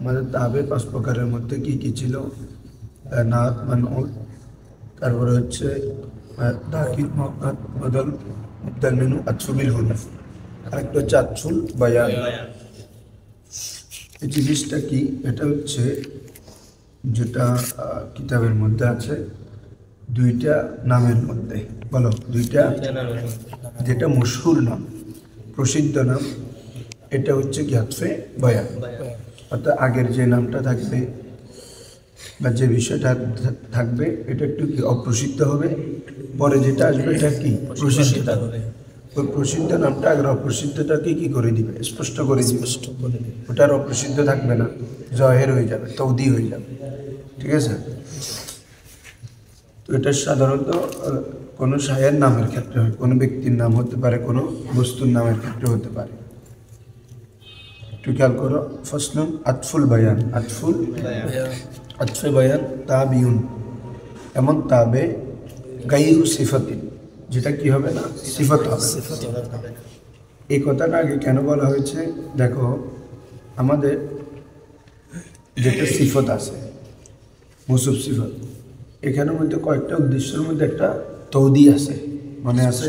আমাদের তাবে 5 প্রকারের মধ্যে কি ছিল? নাত, মানউত, তারপরে হচ্ছে তাকিদ, মুআক্কাদ, বদল, মুবদাল মিনহু, আতফু বিল হুরুফ, আরেকটা হচ্ছে আতফুল বায়ান। এই জিনিসটা কি? এটা হচ্ছে যেটা কিতাবের মধ্যে আছে দুইটা নামের মধ্যে, বলো দুইটা, যেটা মশহুর নাম, প্রসিদ্ধ নাম, এটা হচ্ছে কি আতফে বায়ান। অর্থাৎ আগের যে নামটা থাকবে বা যে বিষয়টা থাকবে এটা একটু কি অপ্রসিদ্ধ হবে, পরে যেটা আসবে এটা কি প্রসিদ্ধ হবে। ওই প্রসিদ্ধ নামটা আগের অপ্রসিদ্ধটাকে কি করে দিবে? স্পষ্ট করে দিবে। ওটার অপ্রসিদ্ধ থাকবে না, জহের হয়ে যাবে, তৌদি হয়ে যাবে। ঠিক আছে? তো এটা সাধারণত কোনো শায়ের নামের ক্ষেত্রে হয়, কোনো ব্যক্তির নাম হতে পারে, কোনো বস্তুর নামের ক্ষেত্রে হতে পারে। একটু খেয়াল করো। ফসলুন আতফুল বায়ান, আতফে বায়ান তাবিউন, এমন তাবে গায়রু সিফাতিন, যেটা কি হবে না, সিফাত হবে। এই কথাটা আগে কেন বলা হয়েছে? দেখো, আমাদের যেটা সিফত আছে, মৌসুফ সিফত, এখানের মধ্যে কয়েকটা উদ্দেশ্যের মধ্যে একটা তৌদি আছে, মনে আছে?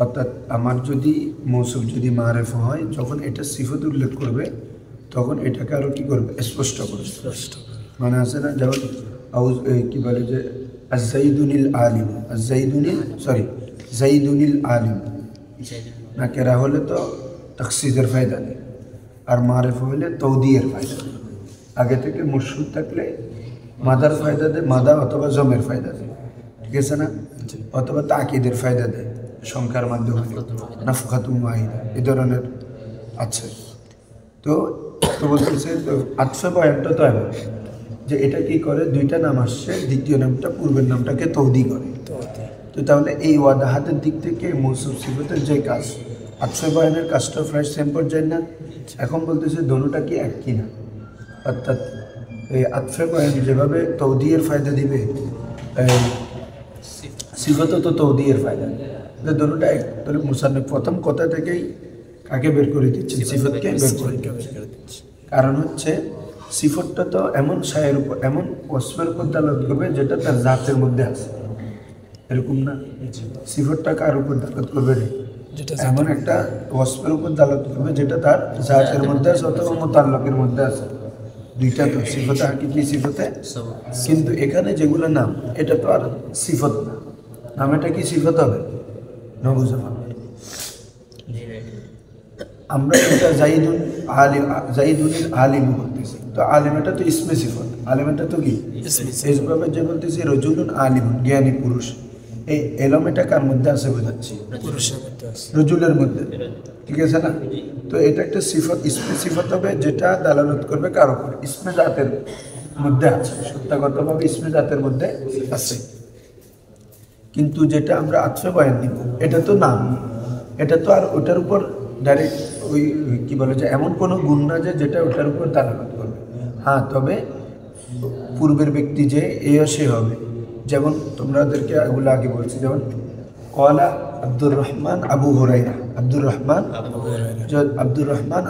অর্থাৎ আমার যদি মৌসুফ যদি মারেফ হয়, যখন এটা সিফত উল্লেখ করবে তখন এটাকে আরো কি করবে? স্পষ্ট করবে। মনে আছে না? যেমন কি বলে যে আজাইদুনিল আলিম, জাইদুনিল আলিম, না কেরা হলে তো তাকসিদের ফায়দা নেই, আর মারেফ হইলে তৌদিয়ের ফায়দা নেই। আগে থেকে মশহুর থাকলে মাদার ফায়দা দেয়, মাদা অথবা জমের ফায়দা দেয়, ঠিক আছে না? অথবা তাকিদের ফায়দা দেয় সংখ্যার মাধ্যমে, নাফখাতুম ওয়াহিদা, এই ধরনের আছে। তো বলতেছে আতফে বয়ানটা তো এমন যে এটা কি করে, দুইটা নাম আসছে, দ্বিতীয় নামটা পূর্বের নামটাকে তৌদি করে। তো তাহলে এই ওয়াদাহাতের দিক থেকে মৌসুফ সিফতের যে কাজ, আতফে বয়ানের কাজটা প্রায় সেম পর্যায়ে না? এখন বলতেছে দোনোটা কি এক কি না? অর্থাৎ এই আতফে বয়ান যেভাবে তৌদিয়ের ফায়দা দিবে, সিফতও তো তৌদিয়ের ফায়দা, দোনোটা এক। তাহলে মুসান্নিফ প্রথম কথা থেকেই কাকে বের করে দিচ্ছেন? সিফতকে বের করে দিচ্ছে। কারণ হচ্ছে সিফতটা তো এমন শায়ের উপর, এমন ওয়াসফের উপর দালাত করবে যেটা তার জাতের মধ্যে আছে, এরকম না? সিফতটা কার উপর দালাত করবে রে? এমন একটা ওয়াসফের উপর দালাত করবে যেটা তার জাতের মধ্যে আছে অথবা মুতাল্লাকের মধ্যে আছে। দুইটা তো সিফতে হাকিকি, সিফতে। কিন্তু এখানে যেগুলো নাম, এটা তো আর সিফত না, নাম এটা কি সিফত হবে? নবুজামান। আমরা এটা জাইদুনিল আলিম বলতেছি, তো আলিম এটা তো ইসমে সিফত, আলিম এটা তো কি এইভাবে যে বলতেছি রজুলুন আলিম, জ্ঞানী পুরুষ, এই এলম এটা কার মধ্যে আছে বোঝাচ্ছি? রজুলের মধ্যে, ঠিক আছে না? তো এটা একটা সিফত, ইসমে সিফত হবে যেটা দালালত করবে কার উপর? ইসমে জাতের মধ্যে আছে, সত্যাগতভাবে ইসমে জাতের মধ্যে আছে। কিন্তু যেটা আমরা আতফে বয়ান দিব, এটা তো নাম, এটা তো আর ওটার উপর ডাইরেক্ট ওই কি বলে যে এমন কোনো গুণ না যে যেটা ওটার উপর দালালত করবে। হ্যাঁ, তবে পূর্বের ব্যক্তি যে সে হবে, যেমন তোমাদেরকে এগুলো আগে বলছি, যেমন কলা আব্দুর রহমান আবু হুরায়রা, আব্দুর রহমান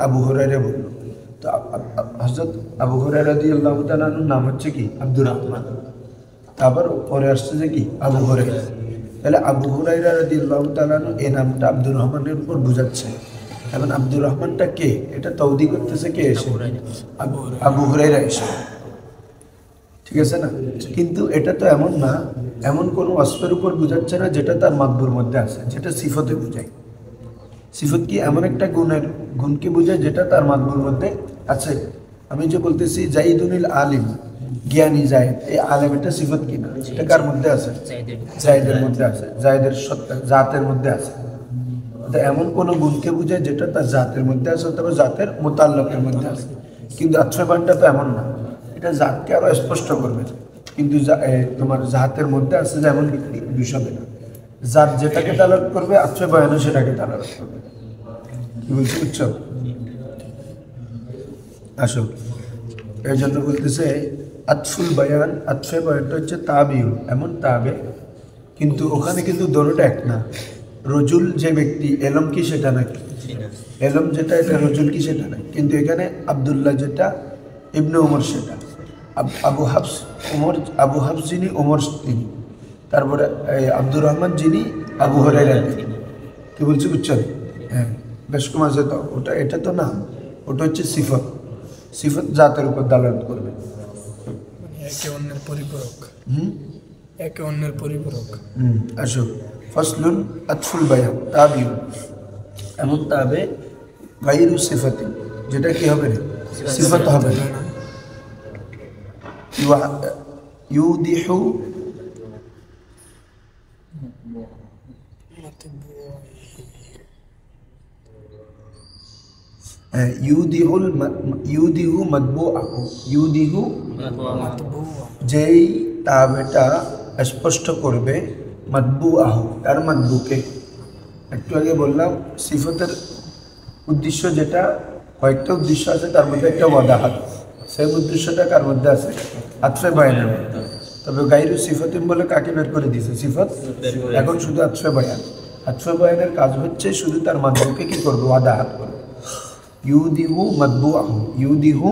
আবু হুরায়রা বলল, তো হযরত আবু হুরায়রা রাদিয়াল্লাহু তাআলার নাম হচ্ছে কি? আব্দুর রহমান। তারপর পরে আসছে যে কি? আবু হুরায়রা। তাহলে আবু হুরায়রা রাদিয়াল্লাহু তাআলা এই নামটা আব্দুর রহমানের উপর বোঝাচ্ছে। এখন আব্দুর রহমানটা কে? এটা তৌদি করতেছে কে এসে? আবু হুরায়রা এসে, ঠিক আছে না? কিন্তু এটা তো এমন না, এমন কোনো ওয়াসফের উপর বোঝাচ্ছে না যেটা তার মাতবুর মধ্যে আছে, যেটা সিফতে বোঝায়। সিফত কি এমন একটা গুণকে বোঝায় যেটা তার মাতবুর মধ্যে আছে। আমি যে বলতেছি জাইদুনিল আলিম, জ্ঞানী জায়েদ, এই আলেম এটা সিফত কিনা? এটা কার মধ্যে আছে? জায়েদের মধ্যে আছে, জায়েদের সত্তা জাতের মধ্যে আছে। এমন কোনো গুণকে বোঝায় যেটা তার জাতের মধ্যে আছে অথবা জাতের মুতাল্লাকের মধ্যে আছে। কিন্তু আতফে বয়ানটা তো এমন না, এটা জাতকে আরো স্পষ্ট করবে, কিন্তু তোমার জাতের মধ্যে আছে যেমন বিষয় না, জাত যেটাকে দালাত করবে আতফে বয়ানও সেটাকে দালাত করবে। কি বলছি বুঝছো? আসো, এই জন্য বলতেছে আতফুল বায়ান, আতফে বয়ানটা হচ্ছে তাবিউ, এমন তাবে, কিন্তু ওখানে কিন্তু দোনোটা এক না। রজুল যে ব্যক্তি, এলম কি সেটা নাকি? এলম যেটা, এটা রজুল কি সেটা নাই। কিন্তু এখানে আব্দুল্লাহ যেটা, ইবনে ওমর সেটা, আবু হাফস ওমর, আবু হাফস যিনি ওমর তিনি, তারপরে আব্দুর রহমান যিনি আবু হুরায়রা তিনি। কি বলছি বুঝছেন? হ্যাঁ, বেশ কম আছে তো ওটা, এটা তো না, ওটা হচ্ছে সিফত, সিফত জাতের উপর দালালত করবে, একে অন্যের পরিপূরক, একে অন্যের পরিপূরক। আসো ফসলুন আতফুল বায়ান তাবিউ, এমন তাবে গায়রু সিফাতিন, যেটা কি হবে না, সিফত হবে না। ইউদিহু ইউদিহু মাতবুআহু, ইউদিহু যেই তাবেটা স্পষ্ট করবে মাতবুআহু, তার মাতবুকে। একটু আগে বললাম সিফতের উদ্দেশ্য যেটা, কয়েকটা উদ্দেশ্য আছে, তার মধ্যে একটা ওয়াদাহাত, সেই উদ্দেশ্যটা কার মধ্যে আছে, আতফে বায়ানের মধ্যে। তবে গায়রু সিফাতিন বলে কাকে বের করে দিয়েছে, সিফত, এখন শুধু আতফে বায়ান। আতফে বায়ানের কাজ হচ্ছে শুধু তার মাতবুকে কি করবে, ওয়াদাহাত করবে। ইউদিহু মাতবুআহু, ইউদিহু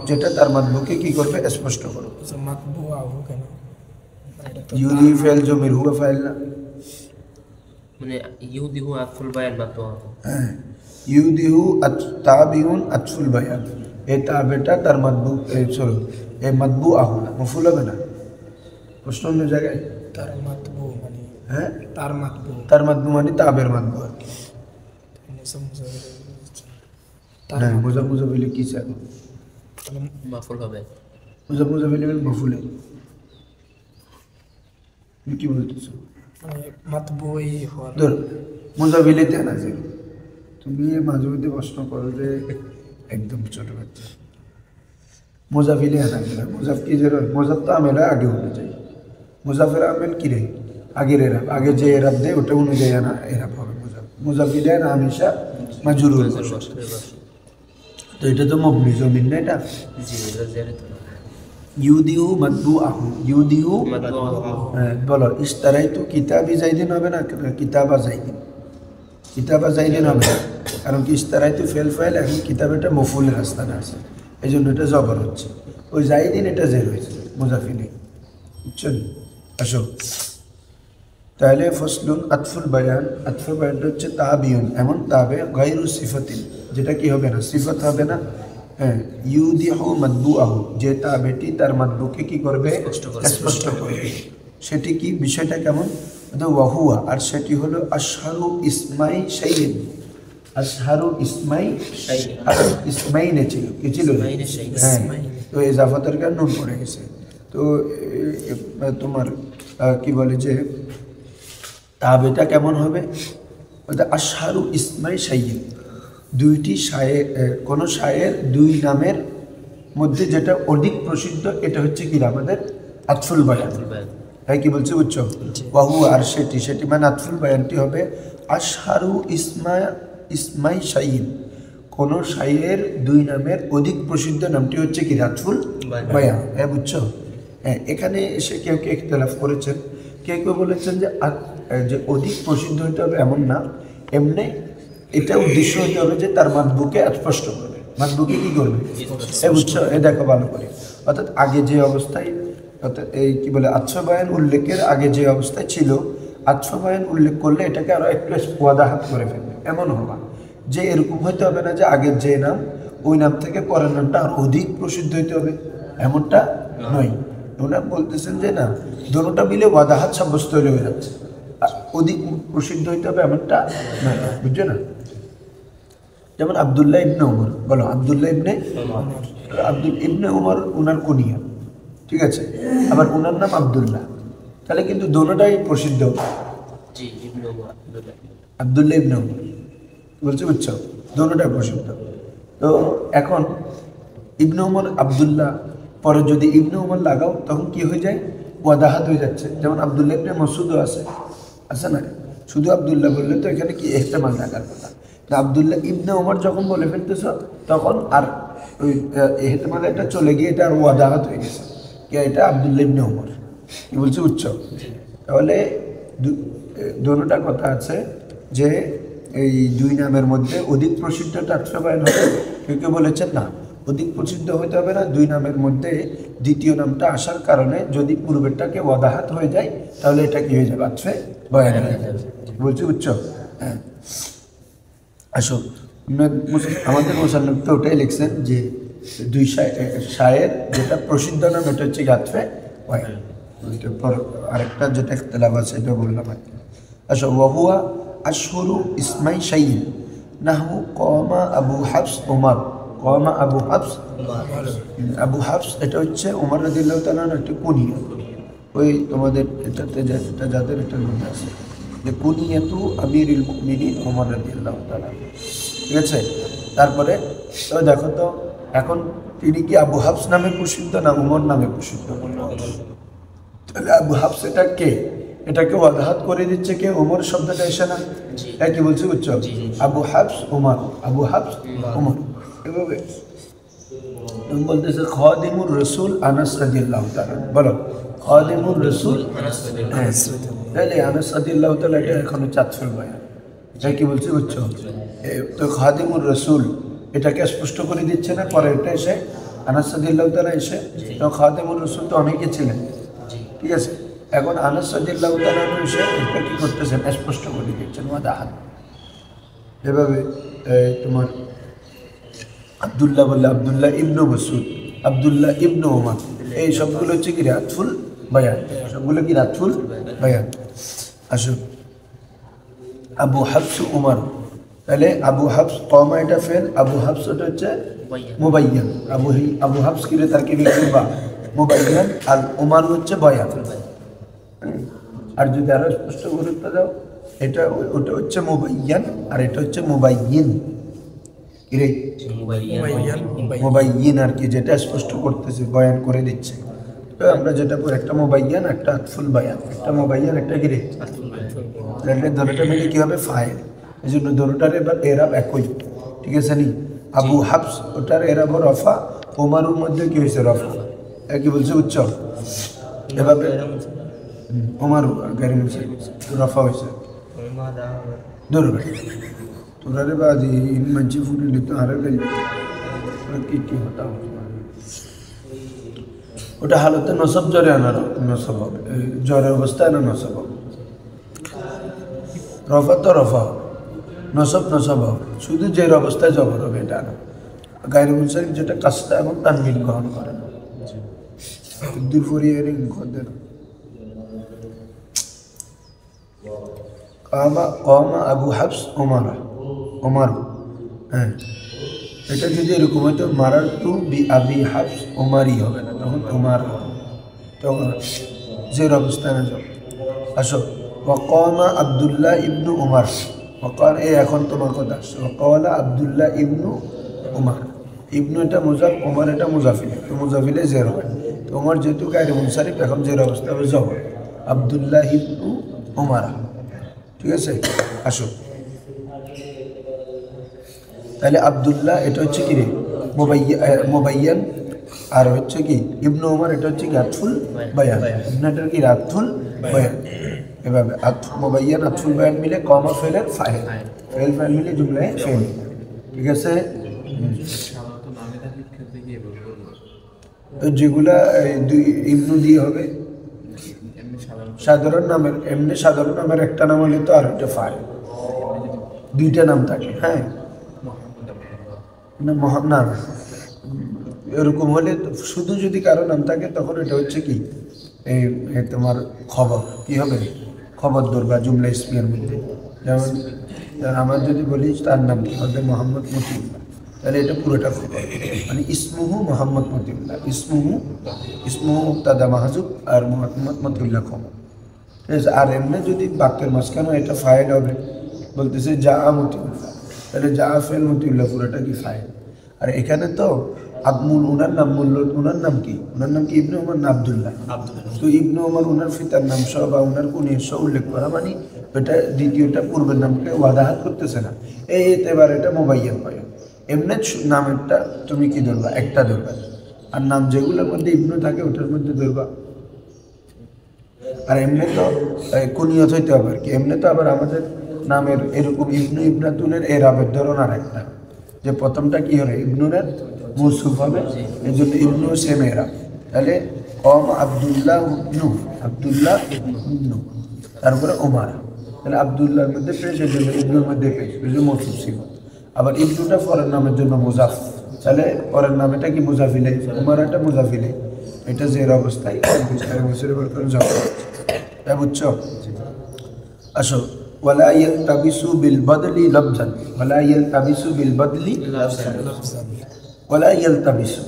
যেটা তার মাতবুকে কি করবে, স্পষ্ট করবে। মাতবুআহু কেন? ইউদি ফাইল জমির হুয়া ফাইল না, মানে ইউদিহু আতফুল বায়ান মাতবুআহু। হ্যাঁ, ইউদিহু তাবিউন আতফুল বায়ান, এই তাবেটা তার মাতবু, চলো এই মাতবুআহু না, মফুল হবে না, প্রশ্ন অন্য জায়গায়। তার মাতবু মানে, হ্যাঁ, তার মাতবু, তার মাতবু মানে তাবের মাতবু আর কি। হ্যাঁ, মুজা মুজাবিলে কি চাই, মাফুল হবে। মুজা মুজাবিলে মফুলে, তুমি কি বলতেছো? মানে মাতবুই হওয়া, ধর মুজাবিলেতে না যে তুমি মাঝে মধ্যে প্রশ্ন করো যে একদম ছোট বাচ্চা মুজাফিলে আনা গেল, মুজাফ কি যে মুজাফ তো আমেলা আগে হতে চাই, মুজাফের আমেল কি রে, আগের এরাব, আগে যে এরাব দেয় ওটা অনুযায়ী আনা এরাব হবে মুজাফ। মুজাফিলে না হামেশা মাজরুর, তো এটা তো মবনি জমিন না এটা। জি, এটা জানি তো। ইউদিহু মাতবুআহু, ইউদিহু মাতবুআহু। বলো ইশতারাইতু কিতাবি জাইদিন হবে না, কিতাবা জাইদিন, কিতাবা জাইদিন হবে না, কারণ কি ইশতারাইতু ফেল ফাইল, এখন কিতাবেটা মফুলের আস্তানা আছে, এই জন্য এটা জবর হচ্ছে। ওই জাইদিন এটা জের হয়েছে মুজাফিলে, বুঝছেন? আসো তাহলে ফসলুন আতফুল বায়ান, আতফুল বায়ানটা হচ্ছে তাবিউন, এমন তাবে গায়রু সিফাতিন, যেটা কি হবে না, সিফত হবে না। হ্যাঁ, ইউদিহু মাতবুআহু, যে তাবেটি তার মাতবুকে কি করবে, স্পষ্ট করবে। সেটি কি, বিষয়টা কেমন, ওয়াহুয়া, আর সেটি হলো আশহারু ইসমাই শাইইন, আশহারু ইসমাই ইসমাইনে ছিল, কি ছিল? হ্যাঁ, তো ইজাফাতের কারণে নুন পড়ে গেছে। তো তোমার কি বলে যে তাবেটা কেমন হবে, আশহারু ইসমাই শাইইন, দুইটি শায়ের, কোনো শায়ের দুই নামের মধ্যে যেটা অধিক প্রসিদ্ধ, এটা হচ্ছে কি আমাদের আতফুল বায়ান। তাই কি বলছে, বুঝছো? বাহু, আর সেটি, সেটি মানে আতফুল বায়ানটি হবে আশহারু ইসমাই শাইইন, কোনো শায়ের দুই নামের অধিক প্রসিদ্ধ নামটি হচ্ছে কি আতফুল বায়ান। হ্যাঁ, বুঝছো? হ্যাঁ, এখানে এসে কেউ কেউ ইখতিলাফ করেছেন, কেউ কেউ বলেছেন যে অধিক প্রসিদ্ধ হতে হবে এমন না, এমনি এটা উদ্দেশ্য হতে হবে যে তার মাতবুকে স্পষ্ট করবে, মাতবুকে কি করবে, বুঝছো? এ দেখো ভালো করে, অর্থাৎ আগে যে অবস্থায়, অর্থাৎ এই কি বলে আতফে বায়ান উল্লেখের আগে যে অবস্থায় ছিল, আতফে বায়ান উল্লেখ করলে এটাকে আরো একটু ওয়াদাহাত করে ফেলবে, এমন হবা যে এরকম হইতে হবে না যে আগের যে নাম ওই নাম থেকে পরের নামটা আর অধিক প্রসিদ্ধ হইতে হবে, এমনটা নয়। ওনারা বলতেছেন যে না, দুটোটা মিলে ওয়াদাহাত সাব্যস্ত হয়ে যাচ্ছে, অধিক প্রসিদ্ধ হইতে হবে এমনটা নয়, বুঝছো না? যেমন আব্দুল্লাহ ইবনে উমর, বলো আব্দুল্লাহ ইবনে আব্দুল ইবনে উমর উনার কুনিয়া, ঠিক আছে, আবার উনার নাম আব্দুল্লাহ, তাহলে কিন্তু দোনোটাই প্রসিদ্ধ, আব্দুল্লাহ ইবনে উমর বলছে, বুঝছো, দোনোটাই প্রসিদ্ধ। তো এখন ইবনে উমর আব্দুল্লাহ, পরে যদি ইবনে উমর লাগাও তখন কি হয়ে যায়, ওয়াদাহাত হয়ে যাচ্ছে। যেমন আব্দুল্লাহ ইবনে মাসউদও আছে না, শুধু আব্দুল্লাহ বললে তো এখানে কি ইহতিমাল থাকার কথা, আব্দুল্লাহ ইবনে উমর যখন বলে ফেলতেছ তখন আর ওই ইহতিমাল এটা চলে গিয়ে এটা আর ওয়াদাহাত হয়ে গেছে, কি এটা আব্দুল্লাহ ইবনে উমর, কি বলছে, বুঝছো? তাহলে দুটোটা কথা আছে যে এই দুই নামের মধ্যে অধিক প্রসিদ্ধ আতফে বায়ান হবে, কেউ কেউ বলেছেন না, অধিক প্রসিদ্ধ হইতে হবে না, দুই নামের মধ্যে দ্বিতীয় নামটা আসার কারণে যদি পূর্বেরটাকে ওয়াদাহাত হয়ে যায় তাহলে এটা কি হয়ে যাবে, আতফে বয়ান হয়ে যাবে। বলছি উচ্চ, হ্যাঁ। আসো আমাদের মোসান্নফ তো ওটাই লিখছেন যে দুই শায়ের যেটা প্রসিদ্ধ নাম এটা হচ্ছে আতফে বয়ান। ওইটার পর আরেকটা যেটা ইখতিলাফ আছে এটা বললাম আর কি। আসো ওয়াহুয়া আশহুরু ইসমাই শাইইন নাহু কওমা আবু হাফস ওমর, কওমা আবু হাফস, আবু হাফস এটা হচ্ছে ওমর রাদিয়াল্লাহু তাআলা একটা কুনিয়া। ওই তোমাদের এটাতে যেটা যাদের একটা মনে আছে যে কুনিয়াতু আমিরুল মুমিনিন ওমর রাদিয়াল্লাহু তাআলা, ঠিক আছে। তারপরে তো দেখো তো এখন তিনি কি আবু হাফস নামে প্রসিদ্ধ না ওমর নামে প্রসিদ্ধ? তাহলে আবু হাফস এটা কে, এটাকে ওয়াদাহাত করে দিচ্ছে কে, ওমর শব্দটা এসে না, তাই কি বলছে বুঝছো? আবু হাফস ওমর, আবু হাফস ওমর, এভাবে বলতেছে খাদিমুর রাসূল আনাস রাদিয়াল্লাহু তাআলা। বলো খাদিমুর রাসূল আনাস রাদিয়াল্লাহু তাআলা, তাহলে আনাস রাদিয়াল্লাহু তাআলা এটা এখনো চাঁদফুল বয়ান, তাই কি বলছে বুঝছো? তো খাদিমুর রাসূল এটাকে স্পষ্ট করে দিচ্ছে না, পরে এটা এসে আনাস রাদিয়াল্লাহু তাআলা এসে, তো খাদিমুর রাসূল তো অনেকে ছিলেন, ঠিক আছে। এখন আনাস রাদিয়াল্লাহু তাআলা এসে এটা কি করতেছেন, স্পষ্ট করে দিচ্ছেন ওয়াদাহাত। এভাবে তোমার আব্দুল্লাহ বললে আব্দুল্লাহ ইবনু মাসউদ, আব্দুল্লাহ ইবনু ওমর, এই সবগুলো হচ্ছে কি রাতফুল বায়ান, সবগুলো কি রাতফুল বায়ান। আসুন আবু হাফস ওমর, তাহলে আবু হাফস কমা এটা ফেল, আবু হাফস ওটা হচ্ছে মুবাইয়ান, আবু হাফস কিরে তার কি বা মুবাইয়ান, আর ওমর হচ্ছে বয়ান। আর যদি আরো স্পষ্ট গুরুত্ব দাও, এটা ওটা হচ্ছে মুবাইয়ান আর এটা হচ্ছে মুবাইয়িন, কিরে মুবাইয়িন আর কি, যেটা স্পষ্ট করতেছে বয়ান করে দিচ্ছে। তো আমরা যেটা একটা মুবাইয়ান একটা আতফুল বায়ান, একটা মুবাইয়ান একটা কিরে তাহলে দোনোটা মিলে কি হবে, ফাইল। এই জন্য দোনোটার এবার এরাব একই, ঠিক আছে নি। আবু হাফস ওটার এরাব রফা, ওমারুর মধ্যে কি হয়েছে রফা, কি বলছে উচ্চ, এভাবে ওমারু গাড়ি রফা হয়েছে। ধরবে তোরা রে বাদি ইন মঞ্চে ফুটে লিখতে হারে গেল কি কি হতা, ওটা হালতে নসব জ্বরে আনার নসব হবে, জ্বরের অবস্থায় না নসব হবে, রফা তো রফা হবে, নসব নসব হবে, শুধু জের অবস্থায় জবর হবে এটা না। গায়ের মুনসারিফ যেটা কাজটা এবং তানবিন গ্রহণ করে না, দূর ফরিয়ে ঘর কামা আবু হাফস ওমারা, ওমার, হ্যাঁ এটা যদি এরকম হয়তো মারার টু বি আবি হাফস ওমারই হবে না, তখন ওমার, তখন জের অবস্থানে যাবে। আসো ওয়াকামা আব্দুল্লাহ ইবনু উমার, ওয়াকান এই এখন তোমার কথা আসছে, ওয়াকালা আব্দুল্লাহ ইবনু উমার, ইবনু এটা মুজাফ, ওমর এটা মুজাফিলে, তো মুজাফিলে জের হবে, তো ওমর যেহেতু গায়রে মুনসারিফ এখন জের অবস্থা হবে জবর, আব্দুল্লাহ ইবনু উমারা, ঠিক আছে। আসো তাহলে আব্দুল্লাহ এটা হচ্ছে কি রে মুবাইয়ান, আর হচ্ছে কি ইবনু ওমর এটা হচ্ছে কি আতফুল বায়ান, ইবনাটার কি আতফুল বায়ান। এভাবে মুবাইয়ান আতফুল বায়ান মিলে কমা ফেলের ফাইল, ফেল ফাইল মিলে জুমলায় ফেল, ঠিক আছে। যেগুলা দুই ইবনু দিয়ে হবে সাধারণ নামের, এমনি সাধারণ নামের একটা নাম হলে তো আর একটা ফাইল, দুইটা নাম থাকে, হ্যাঁ না না এরকম হলে শুধু যদি কারো নাম থাকে তখন এটা হচ্ছে কি এই তোমার খবর কি হবে, খবর ধরবা জুমলা ইসমিয়ার মধ্যে। যেমন আমার যদি বলি তার নাম কি হবে মোহাম্মদ মতিউল্লাহ, তাহলে এটা পুরোটা খবর, মানে ইসমুহু মোহাম্মদ মতিউল্লাহ, ইসমুহু মুবতাদা মাহজুব আর মোহাম্মদ মতিউল্লাহ খবর, ঠিক আছে। আর এমনি যদি বাক্যের মাঝখানে এটা ফাইল হবে, বলতেছে যা মতিউল্লাহ, তাহলে যা ফেল মতিউল্লাহ পুরোটা কি ফাইল। আর এখানে তো ওনার নাম বলল, ওনার নাম কি ইবনে ওমর না আব্দুল্লাহ, তো ইবনে ওমর ওনার পিতার নাম সহ বা ওনার কুনিয়া সহ উল্লেখ করা, মানে এটা দ্বিতীয়টা পূর্বের নামকে ওয়াদাহাত করতেছে না, এবার এটা মুবাইয়ান হয়। এমনি নামেরটা তুমি কি ধরবা, একটা ধরবা, আর নাম যেগুলোর মধ্যে ইবনু থাকে ওটার মধ্যে ধরবা। আর এমনি তো কুনিয়ত হইতে হবে আর কি, এমনি তো আবার আমাদের নামের এরকম ইবনু ইবনাতুনের এর আবের ধরন আর একটা, যে প্রথমটা কি হবে ইবনুনের মৌসুফ হবে, এই জন্য ইবনু সেম এরাব। তাহলে কম আব্দুল্লাহ ইবনু, আব্দুল্লাহ ইবনু, তারপরে ওমার। তাহলে আব্দুল্লাহর মধ্যে পেশ, এই জন্য ইবনুর মধ্যে পেশ, এই জন্য মৌসুফ ছিল। আবার ইবনুটা পরের নামের জন্য মুজাফ, তাহলে পরের নামটা কি মুজাফিলে, উমারাটা মুজাফিলে। এটা জের অবস্থায় বুঝছো? আসো, ওয়ালা ইয়ালতাবিসু বিল বদলি লফজান, ওয়ালা ইয়ালতাবিসু বিল বদলি ওয়ালা ইয়ালতাবিসু,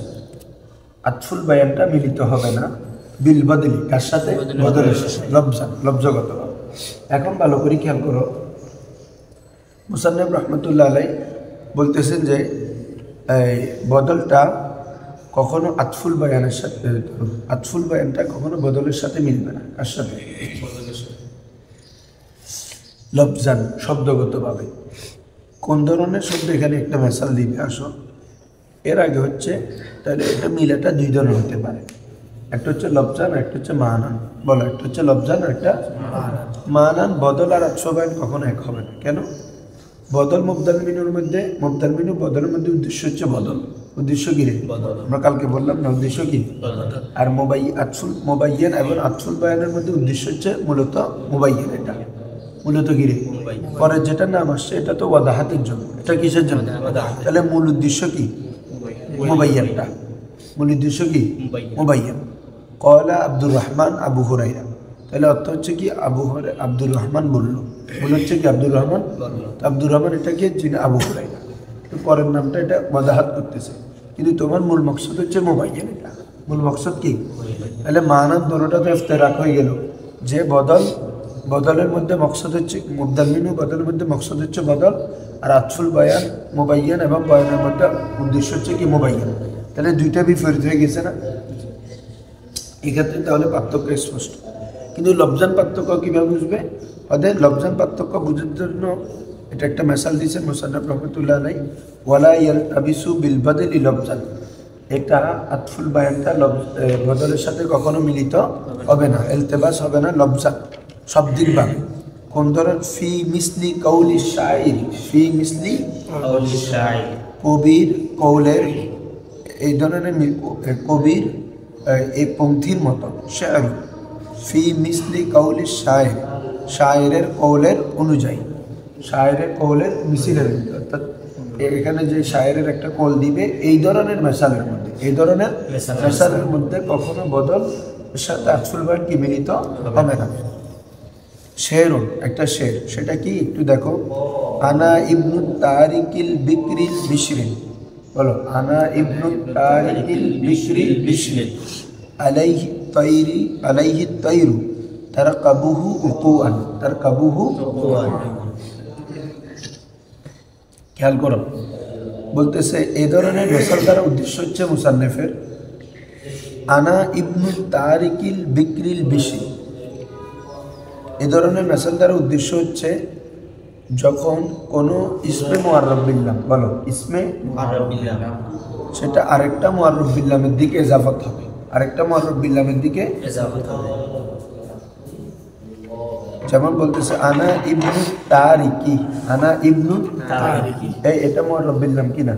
আতফুল বায়ানটা মিলিত হবে না বিল বদলি, কার সাথে? বদলের সাথে, লফজান, লফজগত। এখন ভালো করে খেয়াল করো, মুসান্নিফ রহমতুল্লাহ আলাই বলতেছেন যে এই বদলটা কখনো আতফুল বায়ানের সাথে, আতফুল বায়ানটা কখনো বদলের সাথে মিলবে না, কার সাথে? লফজান, শব্দগতভাবে। কোন ধরনের শব্দ? এখানে একটা মেসাল দিবে, আসো। এর আগে হচ্ছে, তাহলে এটা মিলাটা দুই ধরনের হতে পারে, একটা হচ্ছে লফজান, একটা হচ্ছে মানান। বলো, একটা হচ্ছে লফজান, একটা মানান। বদল আর আতফবায়ান কখনো এক হবে না। কেন? বদল মুবদাল মিনুর মধ্যে, মুবদাল মিনু বদলের মধ্যে উদ্দেশ্য হচ্ছে বদল। উদ্দেশ্য কি রে? আমরা কালকে বললাম না, উদ্দেশ্য কি? আর আতফুল মুবাইয়ান এবং আতফুল বায়ানের মধ্যে উদ্দেশ্য হচ্ছে মূলত মুবাইয়ান। এটা মূলত কি রে? পরে যেটা নাম আসছে এটা তো ওয়াদাহাতের জন্য, এটা কিসের জন্য? তাহলে মূল উদ্দেশ্য কি? মুবাইয়ানটা। মূল উদ্দেশ্য কি? মুবাইয়ান। কয়লা আব্দুর রহমান আবু হুরাইরা, তাহলে অর্থ হচ্ছে কি? আব্দুর রহমান বললো, মনে হচ্ছে কি আব্দুর রহমান? আব্দুর রহমান এটা কি? যিনি আবু হুরাইরা। তো পরের নামটা এটা ওয়াদাহাত করতেছে, কিন্তু তোমার মূল মকসদ হচ্ছে মুবাইয়ান। এটা মূল মকসদ কি? তাহলে মানান দোনোটা তো ইফতেরাক হয়ে গেল, যে বদল, বদলের মধ্যে মকসদ হচ্ছে মুবদাল মিনু, বদলের মধ্যে মকসদ হচ্ছে বদল, আর আতফুল বায়ান মুবাইয়ান এবং বয়ানের মধ্যে উদ্দেশ্য হচ্ছে কি? মুবাইয়ান। তাহলে দুইটা বিপরীত হয়ে গেছে না এক্ষেত্রে? তাহলে পার্থক্য স্পষ্ট। কিন্তু লফজান পার্থক্য কীভাবে বুঝবে? ওদের লফজান পার্থক্য বুঝার জন্য এটা একটা মেসাল দিয়েছে মুসান্নিফ রহমতুল্লাহ আলাইহি, ওয়ালা ইয়ালতাবিসু বিল বদলি লফজান। এটা আতফুল বায়ানটা বদলের সাথে কখনো মিলিত হবে না, ইলতিবাস হবে না লফজান শব্দিকভাবে। কোন ধরনের? ফি মিসলি কৌলি শাইর, ফি মিসলি কৌলি শাইর, কবির কৌলের, এই ধরনের কবির এই পঙ্ক্তির মতো। শায়র, ফি মিসলি কৌলি শায়ের, শায়েরের কৌলের অনুযায়ী, শায়েরের কৌলের মিছিলের, অর্থাৎ এখানে যে শায়েরের একটা কৌল দিবে এই ধরনের মেসালের মধ্যে, এই ধরনের মেসালের মধ্যে কখনো বদল সাথে আতফুল বায়ান কি মিলিত হবে না। শেরুন, একটা শের, সেটা কি একটু দেখো। আনা ইবনু তারিকিল বিক্রিল বিশরিন, বলো আনা ইবনু তারিকিল বিশরিল বিশরিন, আলাইহি তাইরি, আলাইহি তাইরু তারকাবুহু উকুআন, তারকাবুহু উকুআন। খেয়াল করো, বলতেছে এই ধরনের মেসাল দ্বারা উদ্দেশ্য হচ্ছে মুসান্নিফের আনা ইবনু তারিকিল বিক্রিল বিশরিন, এ ধরনের মেসাল দ্বারা উদ্দেশ্য হচ্ছে যখন কোনো ইসমে মুআররাফ বিল্লাহ, বলো ইসমে মুআররাফ বিল্লাহ, সেটা আরেকটা মুআররাফ বিল্লাহের দিকে ইজাফত হবে, আরেকটা মুআররাফ বিল্লাহের দিকে ইজাফত হবে। যেমন বলতেছে আনা ইবনু তারিকি, আনা ইবনু তারিকি, এটা মুআররাফ বিল্লাহ কিনা?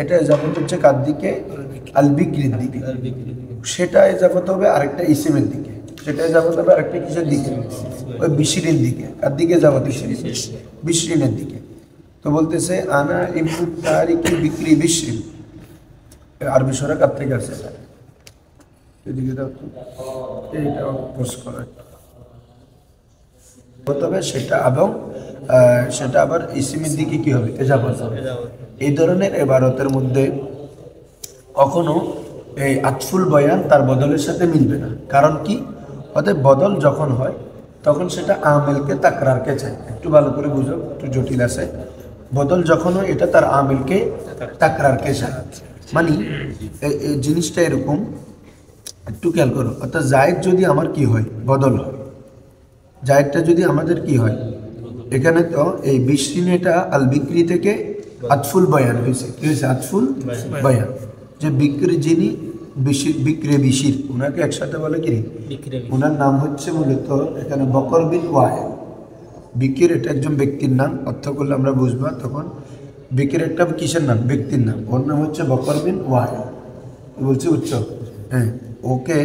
এটা ইজাফত হচ্ছে কার দিকে? আল বিক্রির দিকে। সেটা ইজাফত হবে আরেকটা ইসমের দিকে, সেটা ইজাফত হবে আরেকটা কিসের দিকে? ওই বিশরিনের দিকে। আর দিকে যাবো বিশরিনের দিকে। তো বলতেছে আনা ইবনু তারিকি বিক্রি বিশরিন, আরবি সূরা কার থেকে আসছে? এদিকে দাও তো, এইটা পোস্ট করা তবে সেটা, এবং সেটা আবার ইসমের দিকে কি হবে? ইজাফত হবে। এই ধরনের ইবারতের মধ্যে কখনো এই আতফুল বয়ান তার বদলের সাথে মিলবে না। কারণ কি? অতএব বদল যখন হয় তখন সেটা আমেলকে তাকরারকে চায়। একটু ভালো করে বুঝো, একটু জটিল আছে। বদল যখন হয় এটা তার আমেলকে তাকরারকে চায়। মানে এই জিনিসটা এরকম, একটু খেয়াল করো। অর্থাৎ জায়েদ যদি আমার কি হয়? বদল হয়। জায়েদটা যদি আমাদের কি হয়? এখানে তো এই বিশরিনেটা আল বিক্রি থেকে আতফুল বয়ান হয়েছে। কি হয়েছে? আতফুল বয়ান। যে বিক্রি, যিনি বিক্রে বিশির, ওনাকে একসাথে বলে কি? ওনার নাম হচ্ছে মূলত এখানে বকর বিন ওয়াইল। বিকির এটা একজন ব্যক্তির নাম, অর্থ করলে আমরা বুঝবো। তখন বিক্রির একটা কিসের নাম, ব্যক্তির নাম, ওর নাম হচ্ছে বকর বিন ওয়াইল। বলছি উচ্চ, হ্যাঁ, ওকে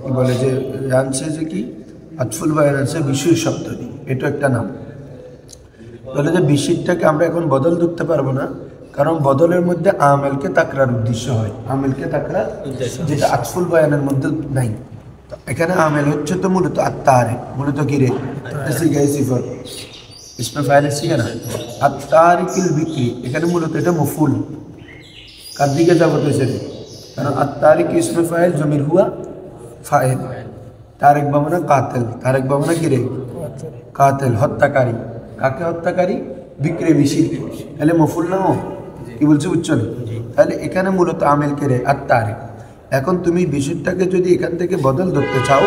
কি বলে যে আনছে যে কি আতফুল বায়ান আনছে বিশুর শব্দ দিয়ে, এটা একটা নাম। তাহলে যে বিশিরটাকে আমরা এখন বদল ধরতে পারবো না, কারণ বদলের মধ্যে আমেলকে তাকরার উদ্দেশ্য হয়, আমেলকে তাকরার, যেটা আতফুল বায়ানের মধ্যে নাই। তো এখানে আমেল হচ্ছে তো মূলত আত্মারে, মূলত কি রে সিফর ইসমে ফাইল শিখে না, আত্মারিকিল বিক্রি, এখানে মূলত এটা মফুল, কার দিকে যাবত হয়েছে, কারণ আত্মারিক ইসমে ফাইল জমির হুয়া ফাইল, তারেক বামনা কাতেল, তারেক বামনা কি রে কাতেল, হত্যাকারী, কাকে হত্যাকারী, বিক্রে বিশির, তাহলে মফুল না ও কি বলছে উচ্চন, তাহলে এখানে মূলত আমেল কে রে আত্মারিক। এখন তুমি বিশিরটাকে যদি এখান থেকে বদল ধরতে চাও,